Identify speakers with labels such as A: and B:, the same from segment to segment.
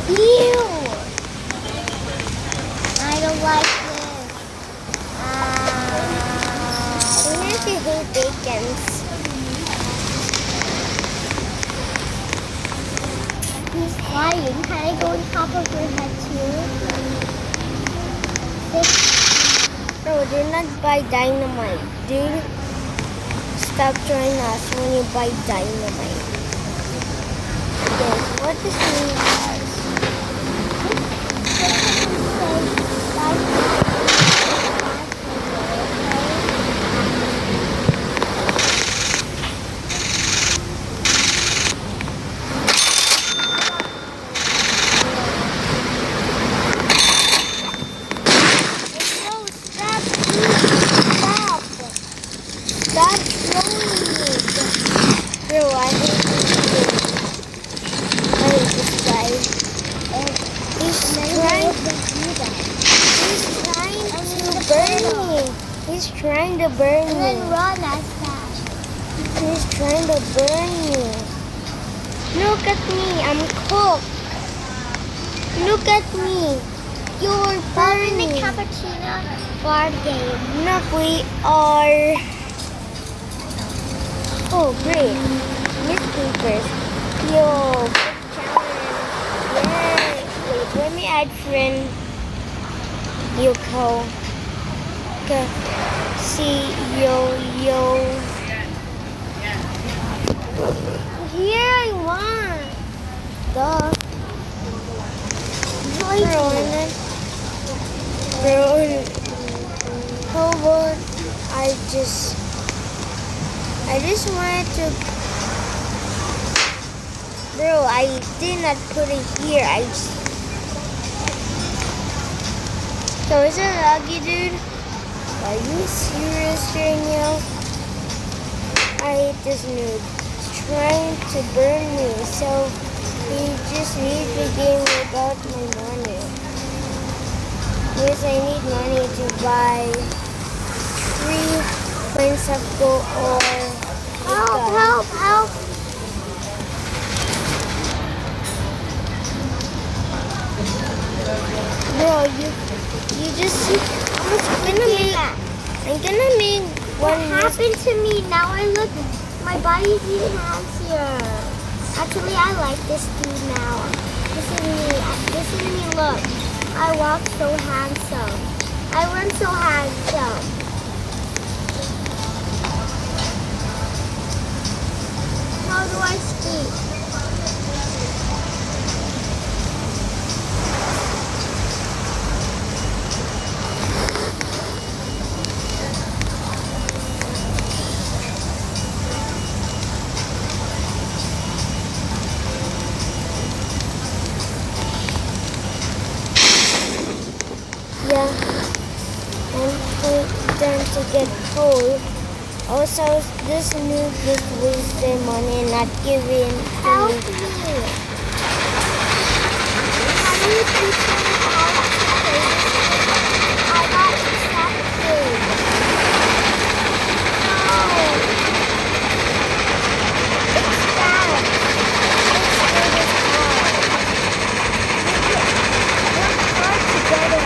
A: Ew! I don't like this. Even if you hate bacons. He's flying. Can I go on top of your head too? Bro, do not buy dynamite, dude. Stop trying us when you buy dynamite. Okay, what does mean as? Stop throwing it. Bro, I hate this guy. He's trying to burn me. He's trying to burn me. And then run as fast. He's trying to burn me. Look at me. I'm cooked. Look at me. You're burning the cappuccino board game. Look, we are. Oh, great. Newspapers. Yo, good challenge. Yay. Wait, let me add friend. Yoko. See, yo. Here I want. Duh. Bro, how about I just wanted to. Bro, I did not put it here. So is it lucky, dude? Are you serious right now? I hate this noob. He's trying to burn me, so he just leaves the game without my money. Yes, I need money to buy 3 coins of gold or help. Bro, you just see I'm gonna make what happened to me. Now I look, my body's even healthier. Actually, I like this dude now. This is me, look. I walk so handsome. I run so handsome. How do I speak? Yeah, and for them to get cold. Also, this noob just wasted money not giving. Help me! Can you teach me how to play this? I got accepted. No! It's bad. It's hard together.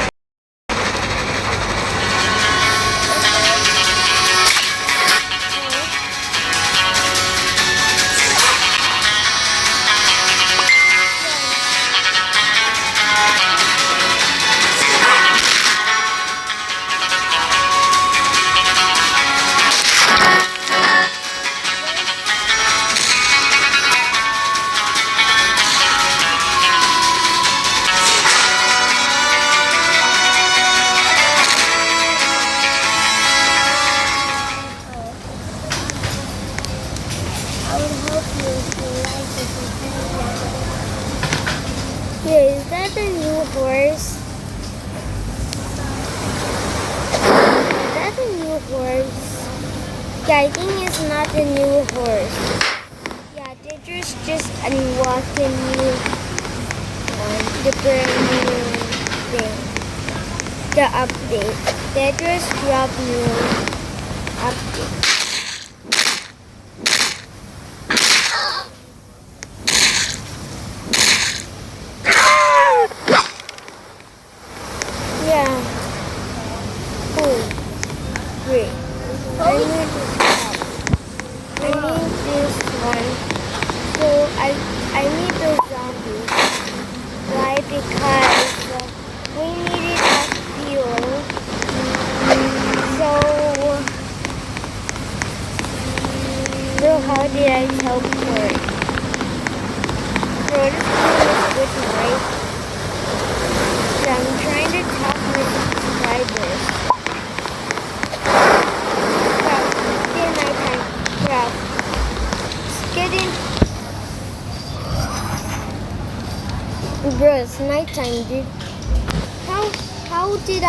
A: Yeah, is that a new horse? Is that a new horse? Yeah, I think it's not a new horse. Yeah, Tedra's just unlocking new, the brand new thing. The update. Tedra's dropped new update. because we needed that fuel. So, bro, how did I teleport? Bro, this game is glitching, right? So I'm trying to talk to my subscribers. Crap, it's getting nighttime. Crap. It's getting... Bro, it's nighttime, dude. How did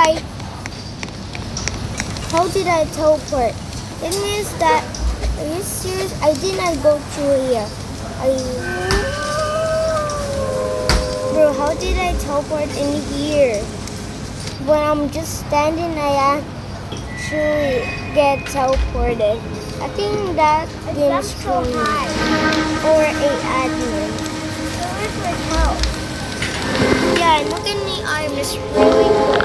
A: I teleport? It means that, are you serious? I did not go through here. Bro, how did I teleport in here? When I'm just standing, I actually get teleported. I think that game is so high. Or a admin. Where's my help? Yeah, look at me. I'm just really good.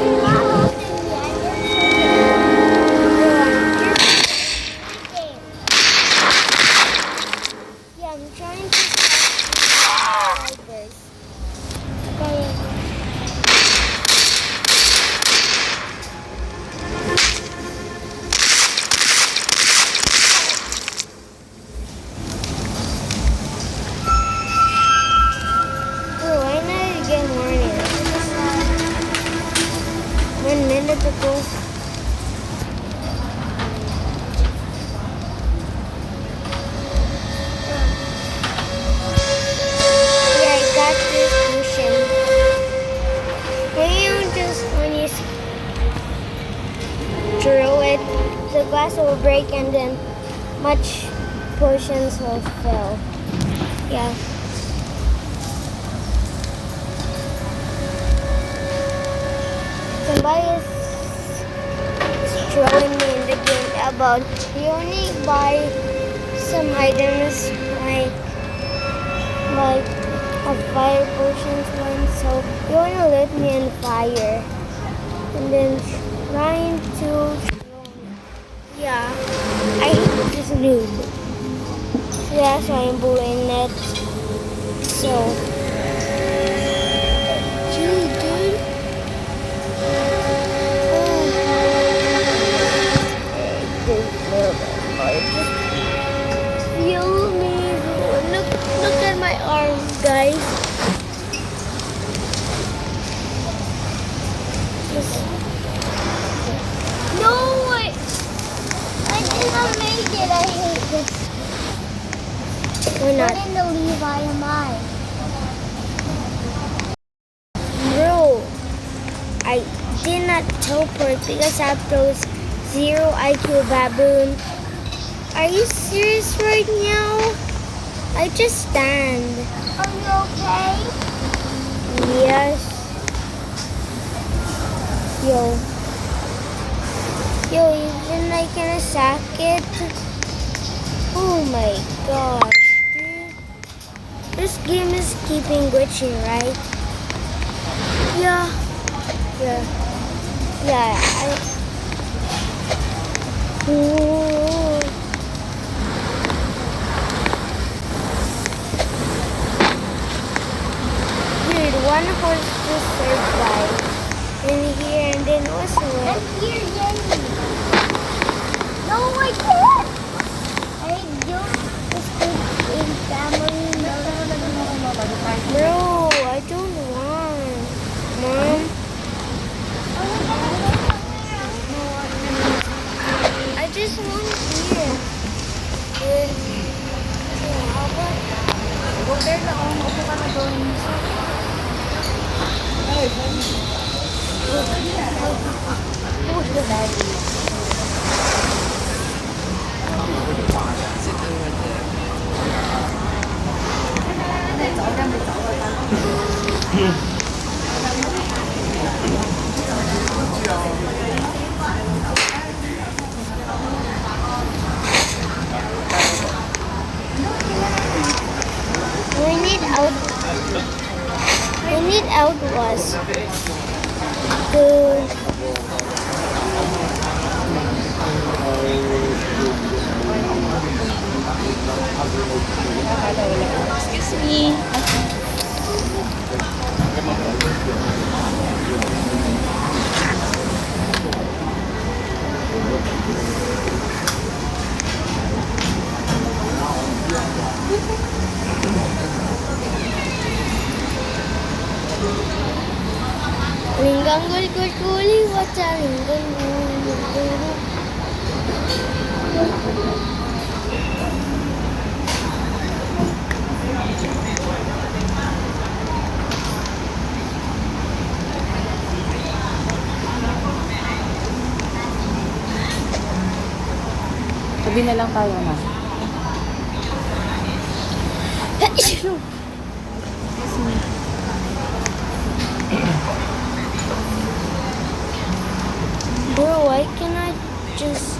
A: Yeah, I'm trying to subscribers. Bro, why not get morning? 1 minute ago. Yeah, I got this potion. When you throw it, the glass will break and then much potions will fill. Yeah. Somebody is throwing me in the game about you only buy some items like a fire potions one, so you wanna let me on fire and then trying to yeah, I hate this noob. So that's why I'm bullying it. So gee, dude. Feel me. Look at my arms, guys. No, I didn't make it. I hate this. We're not. What in the Levi am I? Bro, I did not teleport because I have those 0 IQ baboon. Are you serious right now? I just stand. Are you okay? Yes. Yo, even I can sack it. Oh my gosh, dude. This game is keeping glitching, right? Yeah. Ooh. Dude, one horse just survived in here and then what's the one? Let's hear Jenny. No, I can't. I don't escape in family. Bro, I don't want. Mom. I just want here. Good. Yeah, how about go there na upo ka na doon. Who's the daddy? We need outlaws to excuse me. Linggang gul gul guli wacha linggang gul gul gul.
B: Sabi na lang tayo na.
A: Bro, why can I just...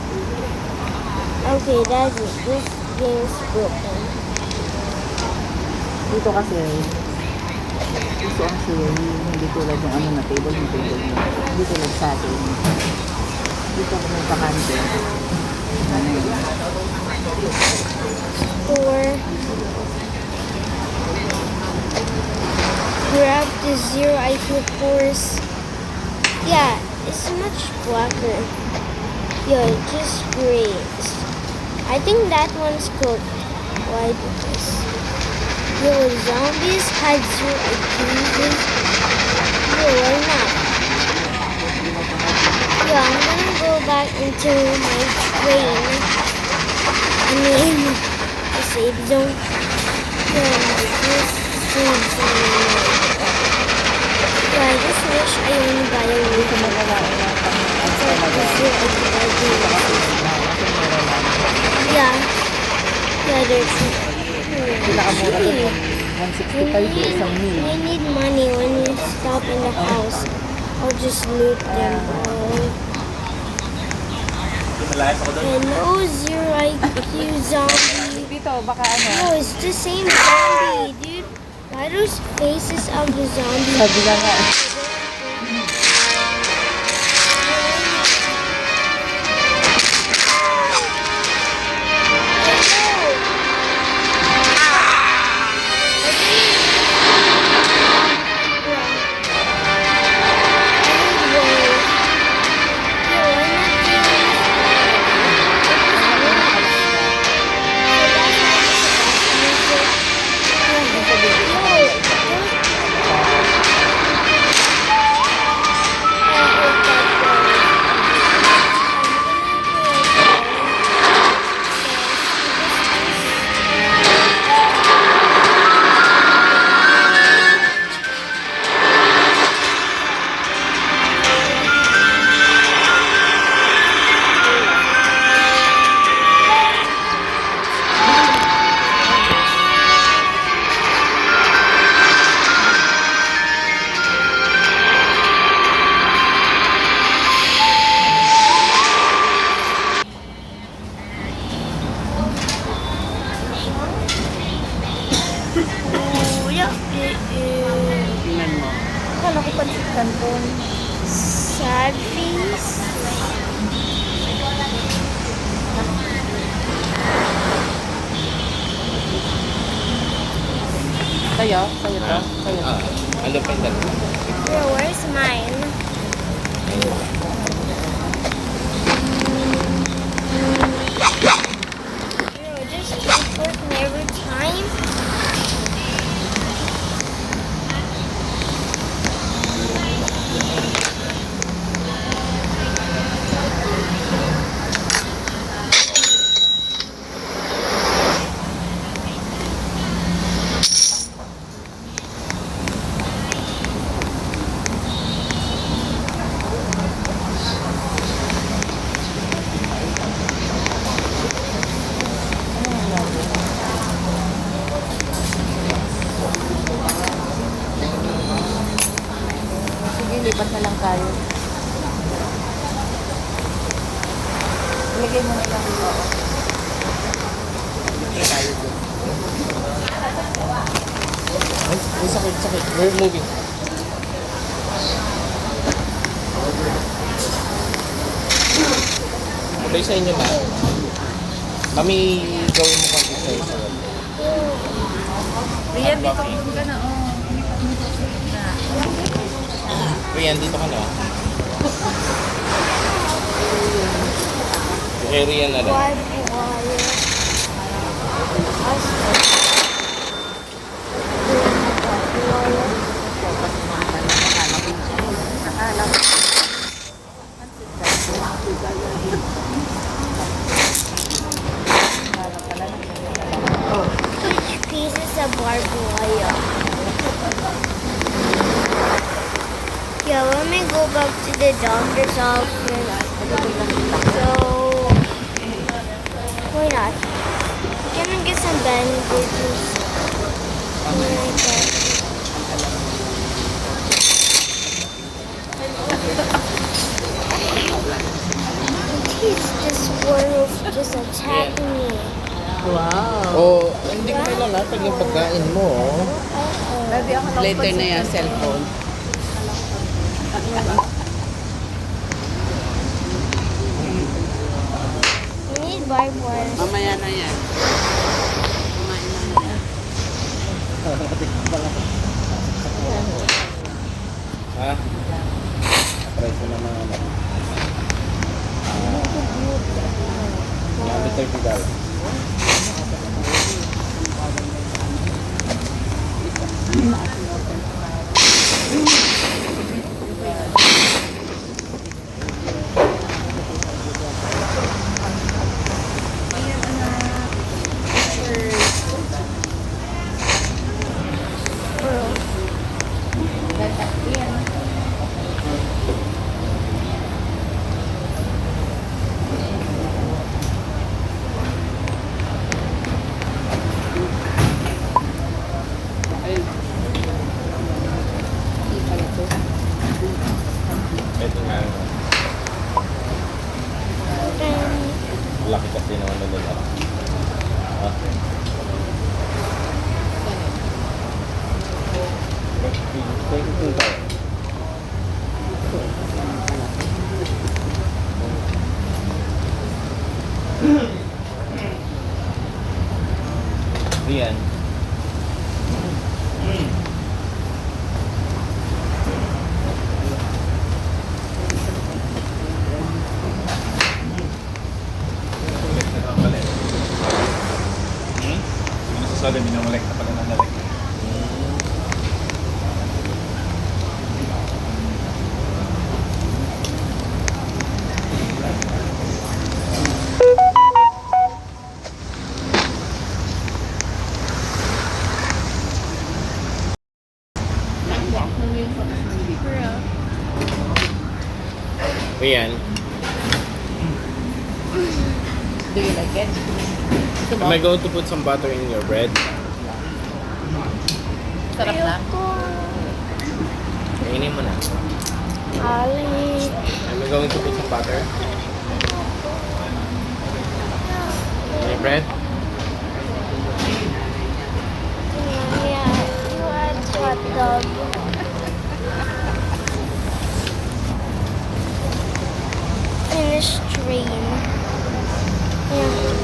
A: Okay, that's it. This game is broken.
B: Dito kasi, gusto ang sharing, hindi tulad ng ano na table mo. Hindi tulad sa atin. Dito ako may bakante. Ano yun?
A: Or grab the zero IQ horse. Yeah, it's much blacker. Yo, just great. I think that one's cooked. Why do this? Yo, zombies had zero IQ. Yo, why not? Yo, I'm gonna go back into my train. I mean, the save zone. Yeah, my first save zone. Yeah, I just wish I only buy a week.
B: Dito magalain lang pang ano talaga. Dito kasi
A: Yeah. Yeah, there's...
B: pinakamura doon, 165 yung isang meal.
A: We need money when we stop in the house. I'll just loot them all. Hello, zero IQ zombie.
B: Dito, baka ano.
A: No, it's the same zombie, dude. Why are those faces of the zombie?
B: Sabi lang nga. Tingnan mo. Akala ko pansit canton.
A: Sad face.
B: Sa'yo? Sa'yo to? Sa'yo to?
C: Ano pa yung dalawa?
A: Bro, where's mine? Bro, just keep working every time.
B: Sige, lipat na lang tayo. Ilagay mo na lang dito.
C: Ay, sakit, sakit. We're moving. Okay sa inyo ba? Kami gawin mo konti sa isa.
B: Rian, dito ka na. Oh.
C: Rian, dito ka na. Okay, Rian na lang.
A: Why wire? gonna go back to the doctor's office. So why not? Can I get some bandages? Something like that. He's this werewolf just attacking me.
B: Wow.
C: Oh, hindi ko nailangatag yung pagkain mo. Oh.
B: Later na yan, cellphone.
A: We need barbed wire.
B: Mamaya na yan. Kumain na yan.
C: Ha? Price mo naman ano. $30. Ito nga. Laki kasi naman na nila. Ha? Thank you tayo. Rian.
D: Solo, minumulek na pala ng lalaki.
C: Rian.
B: Do you like it?
C: Am I going to put some butter in your bread?
B: Sarap na.
C: Kainin mo na.
A: Ali.
C: Am I going to put some butter? In your bread?
A: Yeah, you want hot dog. Finish train. Yeah.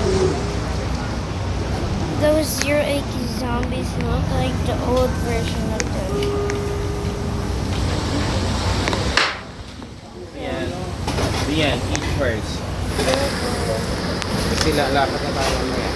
A: Those Zero Acre zombies look like the old version of them.
C: Rian, eat first. Kasi lapat na tayo mamaya.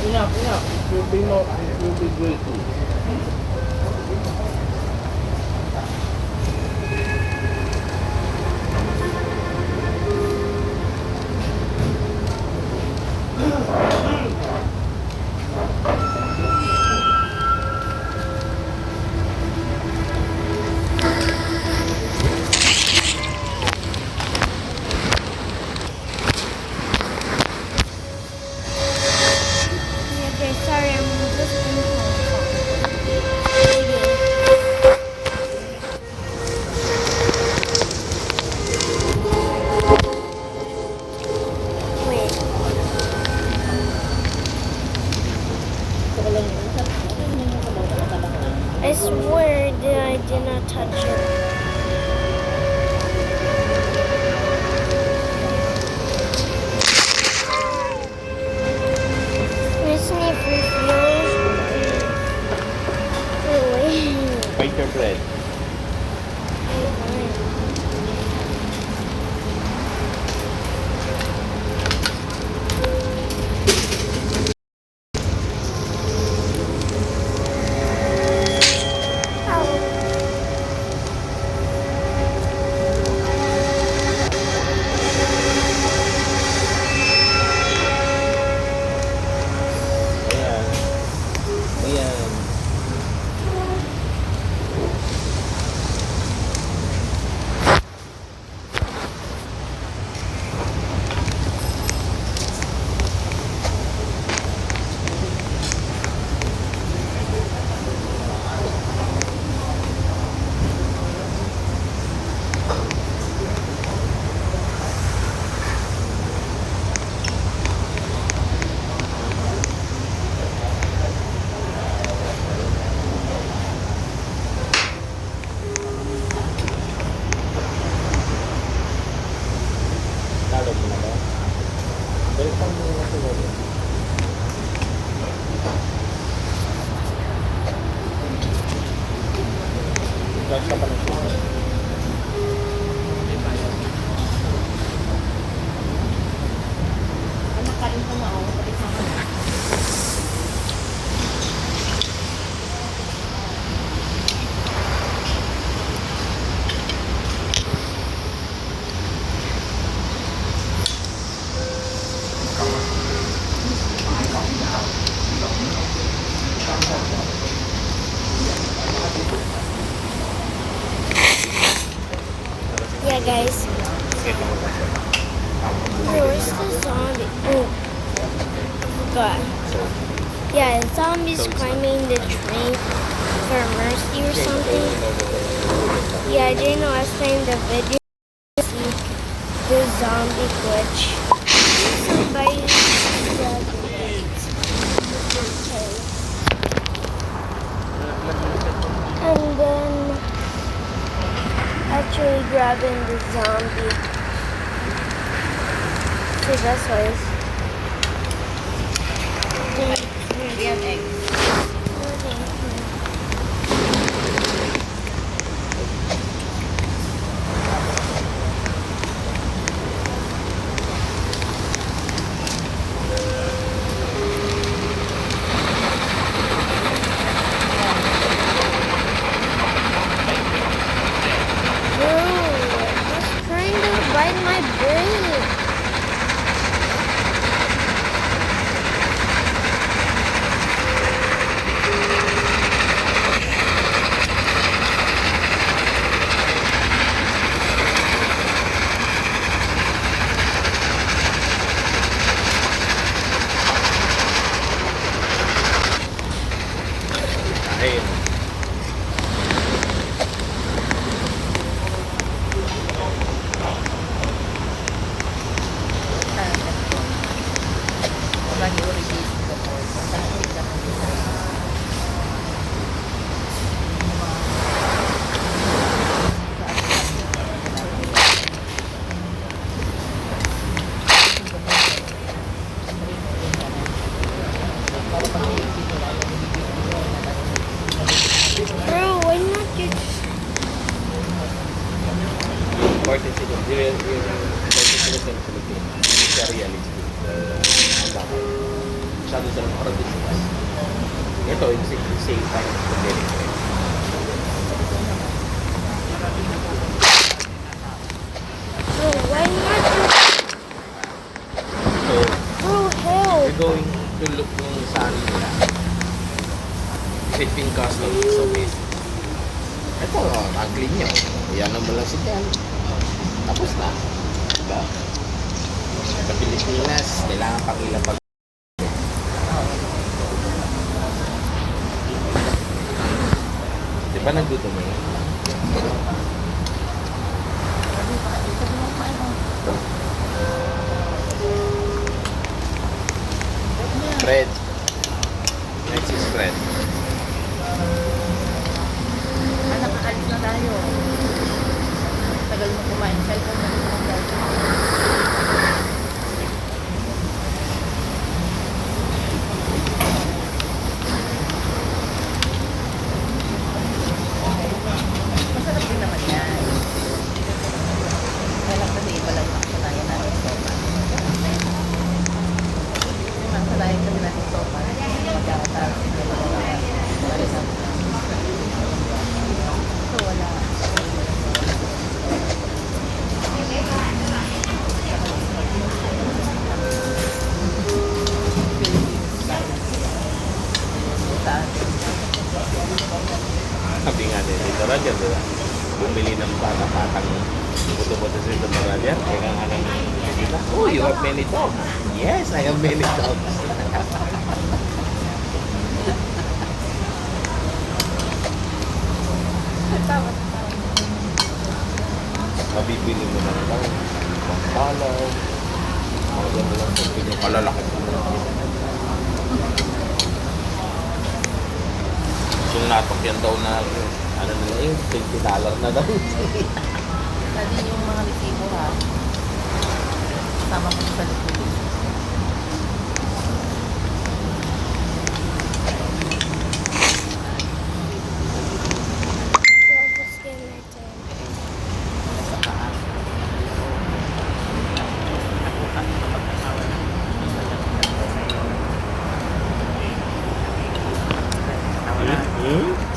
C: Enough. It will be great too.
A: Okay, sorry, I'm swear that I did not touch it. Listen if it feels really.
C: Bite your bread. Ayan. Ayan. Talo mo na ba? Welcome mo na sa lolo. Flash ka pa ng sugar.
A: Yeah, guys. Where's the zombie? Oh, I forgot. Yeah, zombies climbing the train for mercy or something. Yeah, I didn't know last time the video see the zombie glitch. Somebody grabbed it. Okay. And then actually grabbing the zombie. So that's why it's
B: We have eggs.
A: Bro, it's trying to bite my brain.
C: Ayun.
B: Lagi ulit dito.
A: Bro, why not you just...
C: 40 seconds. Yung 40 seconds na Philippines. Hindi siya realistic. Ang bakit. Masyado silang produce. Ito, yung same time.
A: Bro, why not you...
C: So,
A: Bro, help.
C: we're going to look nung saan nila. Shipping customs. So, ito, ang clean nyo. Yan ang balang si Ken. Tapos na. Diba? Sa Pilipinas, kailangan pang ilang pag... Diba nagluto mo yun? Fred. Next is Fred.
B: tayo. Tagal mo kumain. Cellphone na rin ang cellphone. Masarap din naman yan. Kaya lang kasi iba lang ang sanayan natin sopa. Ang sanayan kasi natin sopa. Magkakatas. So wala.
C: Sabi nga din dito Roger, di ba? Bumili ng bata-batang buto-buto sa dito Roger. Kaya nga lang, oh, you have many dogs. Yes, I have many dogs.
B: Tama.
C: Mabibili mo na lang. Pangkalaw. Mga gano'n lang. Sabi niya, kalalaki. Yung natok yan daw na, ano nila eh, $20 na daw.
B: Lagi yung mga resibo ha. Tama ko sa likod.
A: Well, just get my turn.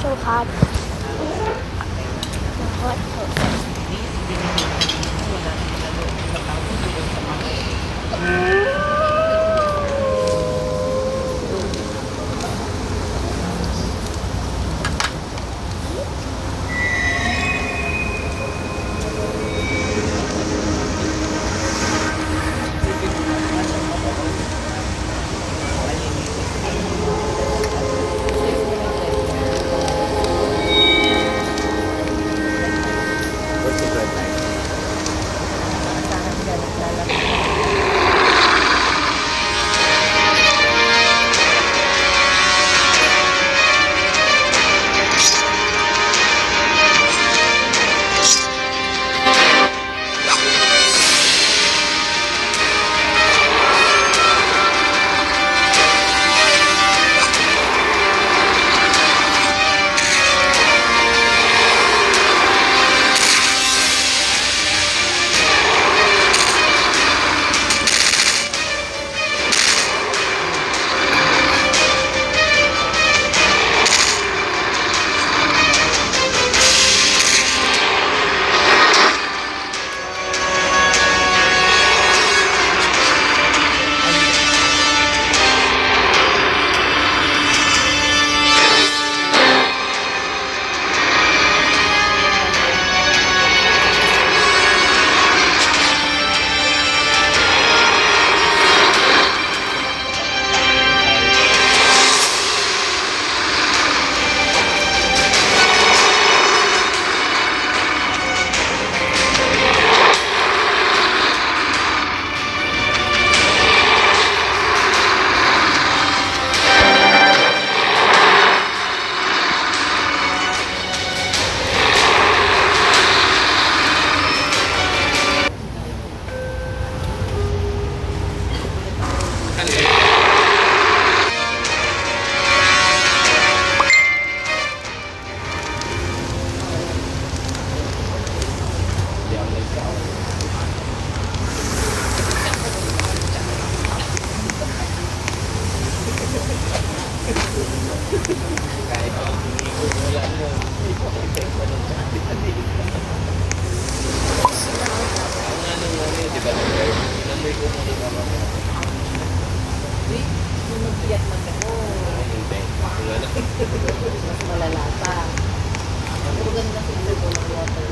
A: So hot. The hot coat.
C: What's the bread like?
B: Sana sila naglalaro. Mas malala pa. Pero ganun na sila doon ng water.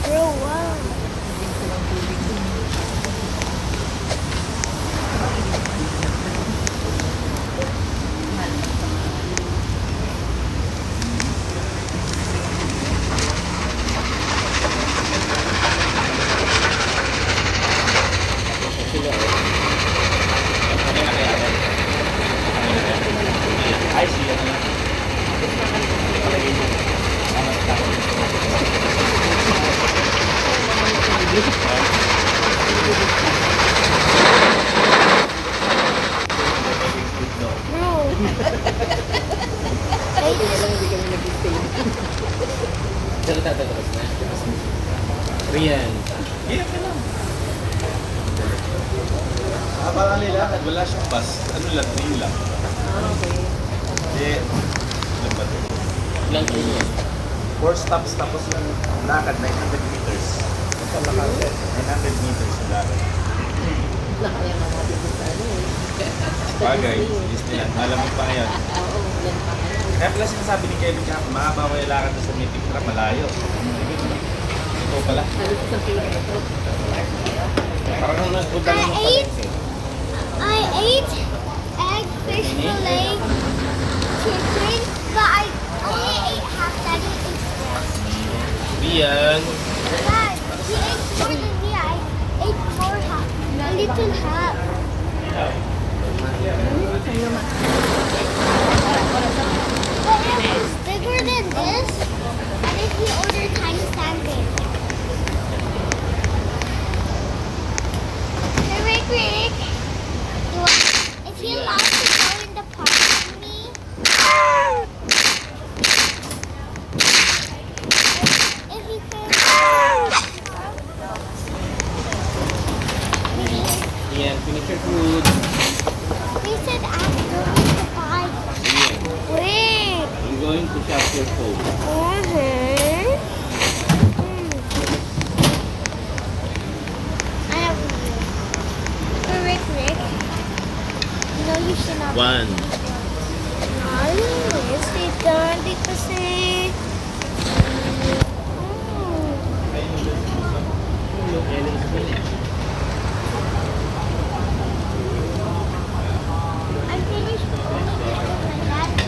A: Throw wow. Bro.
B: Kaya lang hindi kami nag-stay.
C: Pero tatapos na. Rian. Iyak ka lang.
D: Parang nilakad, wala siyang bus. Ano lang, train lang. Eh, ilan ba ito?
C: Ilang kayo yan?
D: 4 stops tapos yung lakad, 900 meters. Ito lakad, 900 meters yung lakad.
B: Nakaya nga natin sa ano eh.
D: Bagay, Disneyland. Alam mo pa yan.
B: Oo, yan pa.
D: Kaya pala sinasabi ni Kevin kahapon, mahaba ko yung lakad sa meeting trap, malayo. Ito pala.
B: Halos sa kilometro.
C: Parang nung nagpunta
A: I
C: ng
A: ate- I ate egg, fish fillet, chicken, but I only ate half. Daddy ate the rest.
C: Rian.
A: Dad, he ate more than me. I ate more half, a little half. But it was bigger than this, and if you order tiny sandwich. Hey, Rick, Rick. Is he allowed to go in the park with me? If he can.
C: Rian, finish your food.
A: He said after the park.
C: Rian,
A: Wait.
C: I'm going to shop your phone.
A: I have for Rick, Rick. No, you should not.
C: One.
A: Ayos, di kasi.
C: Look, and it's finished.
A: I finished my dad.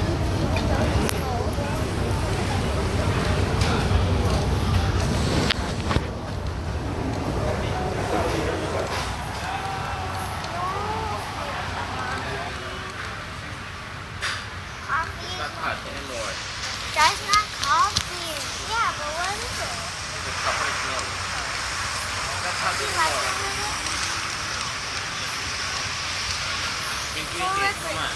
A: Coffee.
C: Not hot anymore.
A: That's not coffee. Yeah, but what is it?
C: It's chocolate milk. Not hot
A: You like
C: anymore.
A: it?
C: Drink it, come on.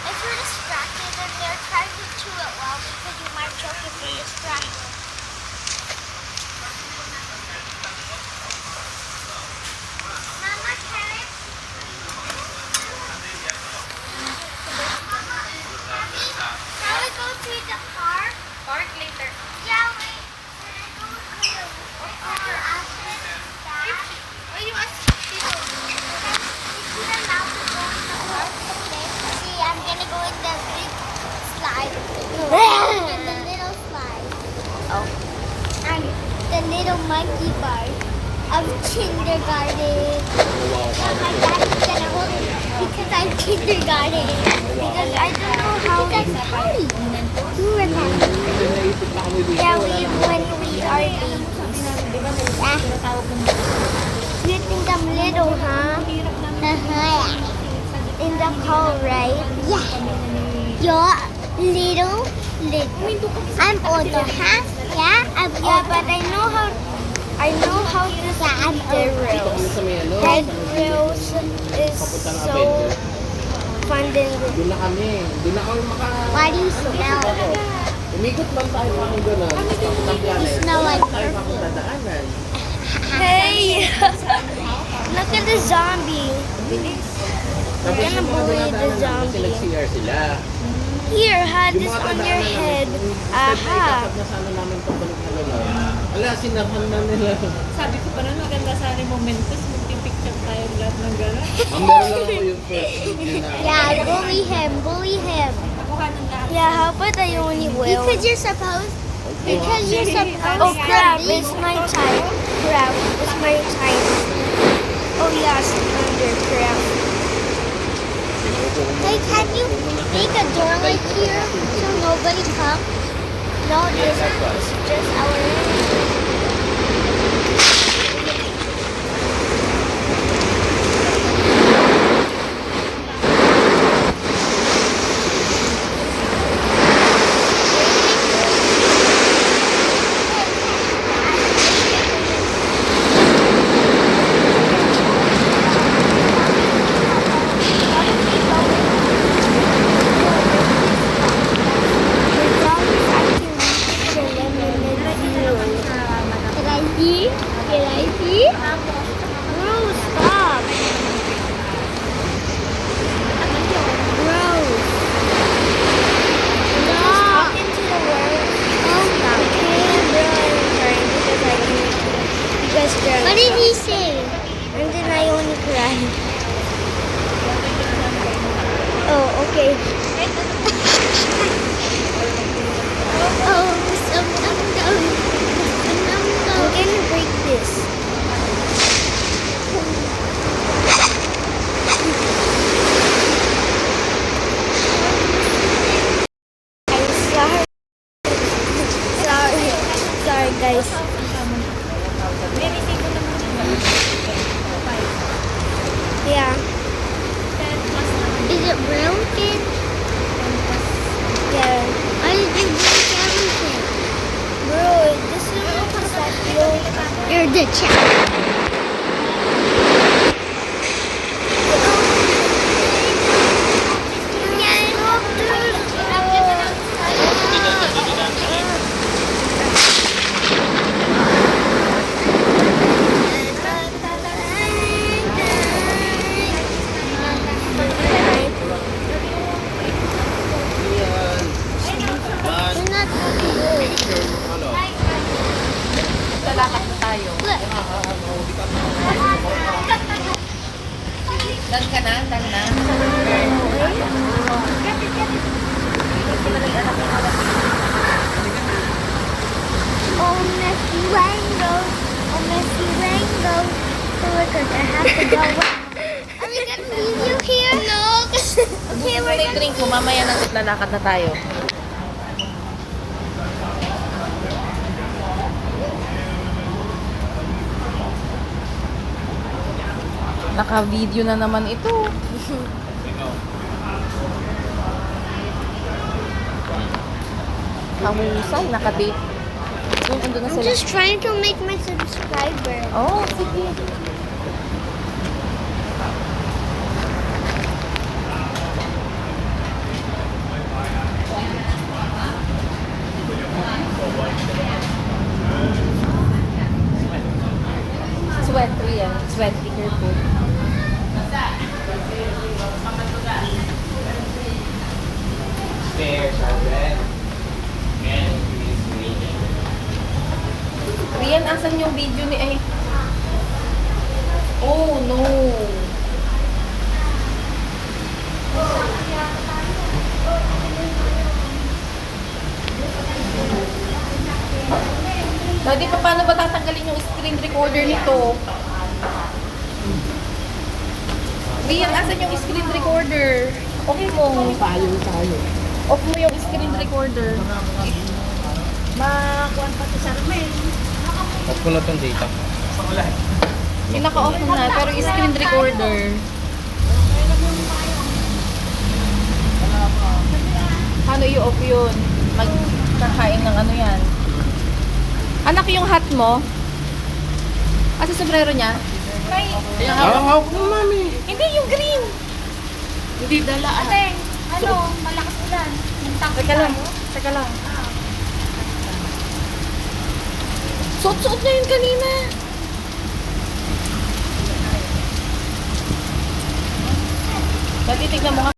A: If you're distracted, then they're trying to chew it well because you might choke if you're distracted. Mama, carrots. Shall we go to the park? Park later. Yeah, wait. Can I go to the or after that? Why you ask people? Is he allowed to go in the park to play? See, I'm gonna go in the big slide. And the little slide. Oh. And the little monkey bar of kindergarten. My dad's gonna hold it because I'm kindergarten. Because I don't know how it's party. You remember? Yeah, when we are babies. You think I'm little, huh? In the cold, right? Yeah. You're little. I'm older, huh? Yeah, yeah, but I know how to see the rails. Red rails is so fun and good.
C: Doon na kami. Doon na kami
A: Why do you smell?
C: Umikot lang tayo kung gano'n.
A: You smell like perfume.
C: Dadaanan.
A: Hey! Look at the zombie.
C: Tapos
A: We're gonna
C: yung mga
A: bully the
C: dinadaanan namin kasi
A: zombie.
C: nag-CR sila.
A: Here, had
C: Yung
A: this
C: mga
A: on your
C: dadaanan
A: head.
C: namin, instead na
A: Aha.
C: ikakap na sana namin pabalik na gano'n. Wala, sinahan na nila.
B: Sabi ko parang maganda sana yung momentos. Magpipicture tayo lahat ng gano'n.
C: Ang meron lang ako yung first yun na.
A: Yeah, bully him, bully him.
B: Mukha ng lahat.
A: Yeah, how about the only will? Because you're supposed. Because you're supposed. Oh, crap! It's my type. Crap! It's my type. Oh yes, under crap. Hey, can you make a door like here so nobody comes? No, this is just our. like it. Bro, stop. Bro. Stop. Into the world. Stop. Okay, bro, I'm crying because I didn't because what did he say? And then I only cried. Oh, okay. Oh, I'm gonna break this. I'm sorry. Sorry, guys. Yeah. Is it broken? Yeah. I did break everything. Bro, this is because I feel you're the champ. You're not good.
B: Lalakad na tayo.
A: Look.
B: Dan ka na, dan na.
A: Oh, Messi Rango. Oh, Messi Rango. So look, I have to go. Are we gonna leave you here? No. Okay,
B: Busin mo
A: we're
B: na yung drink mo, mamaya na lalakad na tayo. Naka-video na naman ito. Kahusay, naka-date. So, andun na
A: I'm
B: sila.
A: just trying to make my subscriber.
B: Oh, sige. Sweater yan. Sweaty careful.
C: Stairs are red. And is green.
B: Rian, asan yung video ni ay? Oh, no. Daddy, paano ba tatanggalin yung screen recorder nito? Rian, asan yung screen recorder? Okay mo. Tayo. Off mo yung screen recorder. Makuhan pa sa Sarmel.
C: Off ko na itong data.
B: Pinaka-off na, pero yung screen recorder. Paano i-off yun? Magkakain ng ano yan? Anak, yung hat mo? Asa sombrero niya?
C: Hawak mo, mami.
B: Hindi, yung green. Hindi dala.
E: Ate, ano, malakas ulan.
B: Teka lang. Teka lang. Suot-suot na yun kanina. Dati tignan mo nga.